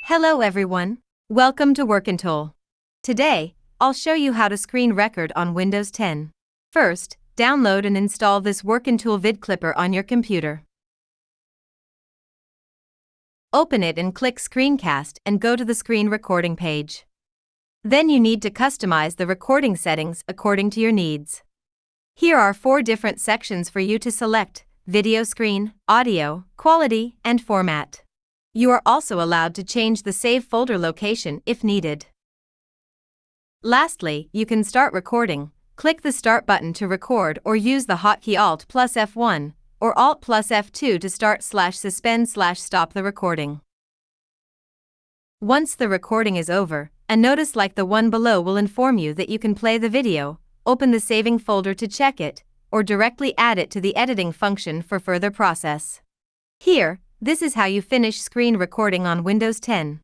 Hello everyone. Welcome to WorkinTool. Today, I'll show you how to screen record on Windows 10. First, download and install this WorkinTool VidClipper on your computer. Open it and click Screencast and go to the screen recording page. Then you need to customize the recording settings according to your needs. Here are 4 different sections for you to select: video screen, audio, quality, and format. You are also allowed to change the save folder location if needed. Lastly, you can start recording. Click the Start button to record or use the hotkey Alt plus F1 or Alt plus F2 to start/suspend/stop the recording. Once the recording is over, a notice like the one below will inform you that you can play the video, open the saving folder to check it, or directly add it to the editing function for further process. Here, this is how you finish screen recording on Windows 10.